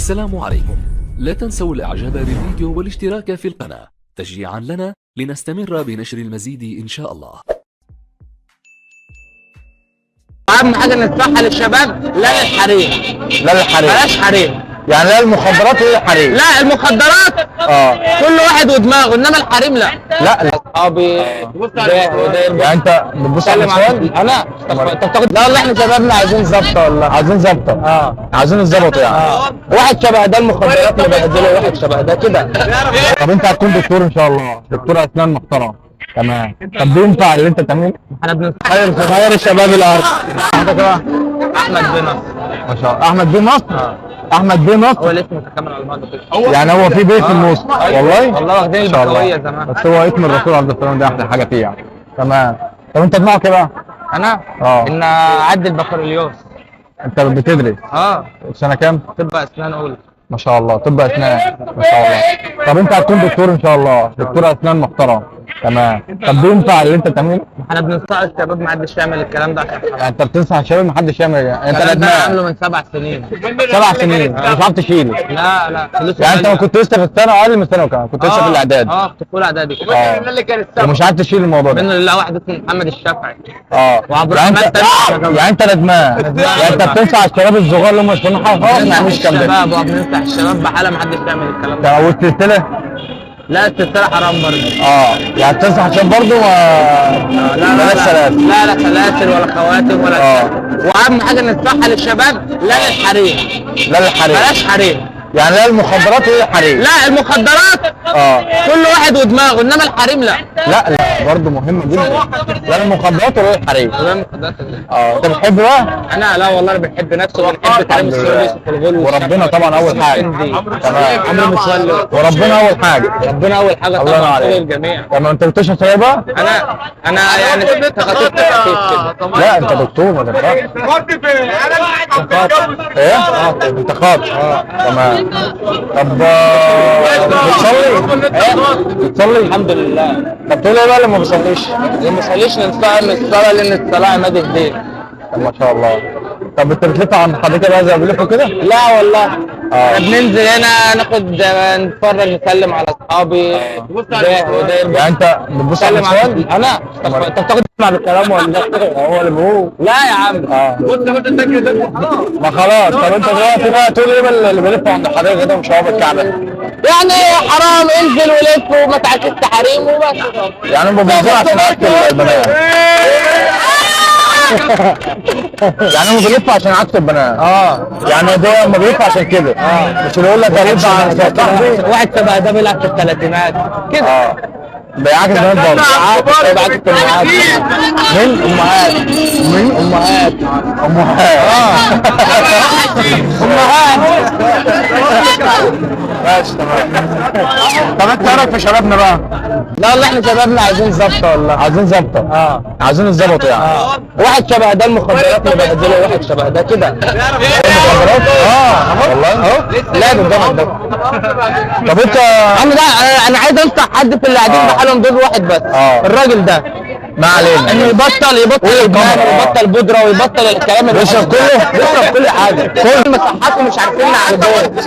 السلام عليكم. لا تنسوا الاعجاب بالفيديو والاشتراك في القناة تشجيعا لنا لنستمر بنشر المزيد ان شاء الله. اهم حاجه نصحها للشباب، لا للحريم. لا للحريم، بلاش حريم. يعني لا المخدرات ولا الحريم. لا المخدرات كل واحد ودماغه، انما الحريم لا. لا اصحابي يعني انت بتبص على النسوان؟ انا انت بتاخد. لا والله احنا شبابنا عايزين ظبطه والله. عايزين ظبطه. عايزين يتظبطوا يعني. واحد شبه ده المخدرات اللي بيبهدله، واحد شبه ده كده. طب انت هتكون دكتور ان شاء الله، دكتور اسنان محترم. تمام. طب بينفع اللي انت بتعمله؟ احنا بنصحى خير الشباب الارض. انت كده احمد بن نصر. ما شاء الله. احمد بن نصر. احمد بن هو نصر. الاسم متكامل على بعضه كده. يعني هو في بيت في النص. والله والله واخدين ما شاء الله. البكويه زمان. بس هو اسم الرسول عليه الصلاه والسلام ده احلى حاجه فيه يعني. تمام. طب انت دماغك ايه بقى؟ انا ان اعدي البكالوريوس. انت بتدرس سنه كام؟ طب اسنان اولى. ما شاء الله. طب اسنان ما شاء الله. طب انت هتكون دكتور ان شاء الله، دكتور اسنان محترم. تمام. طب بينفع اللي انت بتعمله؟ احنا بننصح الشباب ما حدش يعمل الكلام ده عشان يعني انت بتنصح الشباب ما حدش يعمل انت الكلام ده ندمان. عامله من 7 سنين. 7 سنين مش عارف تشيله. لا فلوس يعني انت ما كنت لسه في السنه اقل من الثانوي كمان، كنت لسه في الاعداد. كنت في اولى اعدادي. ومش عارف تشيل الموضوع ده. منه لله واحد اسمه محمد الشافعي. يعني وعبد الرحمن يعني انت ندمان. يعني انت بتنصح الشباب الصغار اللي هم مش فاهمين حاجه خالص ما يعملوش الكلام ده. الشباب وبننصح الشباب بحاله ما حدش يعمل الكلام ده. والسلسله؟ لا السلسله حرام برضه. يعني بتنصح الشباب برضه بلاش سلاسل. لا سلاسل ولا خواتم ولا واهم حاجه نصحها للشباب، لا للحريم. لا للحريم. بلاش حريم. يعني لا المخدرات ولا الحريم. لا المخدرات كل واحد ودماغه، انما الحريم لا. لا برضه مهمه جدا. لا المخدرات ولا الحريم. لا المخدرات. انت بتحب بقى؟ انا لا والله انا بحب نفسي وبحب تعليم السيرفيس في الغل. وربنا طبعا اول حاجه. تمام. عمرو متولي. وربنا اول حاجه. ربنا اول حاجه الله ينور طبعا عليك. الجميع. تمام. انت بتشرب سجاير بقى؟ انا يعني تخطيط كده. لا انت دكتور ما تنفعش. ايه؟ انت خاطب. تمام. طب بتصلي؟ بتصلي؟ الحمد لله. طب تقول ايه بقى لما ما بتصليش؟ اللي ما يصليش ننصحه من الصلاه، لان الصلاه عماد الدين. طب ما شاء الله. طب انت بتلف عند حضرتك بقى زي ما بيلفوا كده؟ لا والله. احنا بننزل هنا ناخد نتفرج نسلم على اصحابي. يعني انت بتبص على النسوان؟ انا انت بتاخد تسمع بالكلام ولا هو اللي بيقول؟ لا يا عم. ما خلاص. طب انت دلوقتي بقى تقول ايه اللي بيلفوا عند حضرتك كده مش هو بالكعبه؟ يعني حرام، انزل ولف وما تعكسش حريم وبس. يعني هم بينزلوا عشان عكس البنات. يعني هم بيلفوا عشان عكس البنات. يعني ده هم بيلفوا عشان كده. مش اللي يقول لك هلف على صاحبي. واحد شبه ده بيلعب في الثلاثينات كده. بيعاكس بنات برضه. بيعاكس امهات. من امهات. من امهات. امهات. ماشي تمام. طب انت ايه رايك في شبابنا بقى؟ لا والله احنا شبابنا عايزين ظبطه والله. عايزين ظبطه. عايزين يتظبطوا يعني. واحد شبه ده المخدرات اللي بيبهدله، واحد شبه ده كده. المخدرات؟ والله اهو. لا قدامك ده. طب انت انا عايز انصح حد في اللي قاعدين بحالهم دول، واحد بس. الراجل ده ما علينا. انه يبطل ادمان ويبطل بودره ويبطل الكلام اللي بيشرب كله؟ بيشرب كل حاجه. كل مصحات ومش عارفين نعالجوه.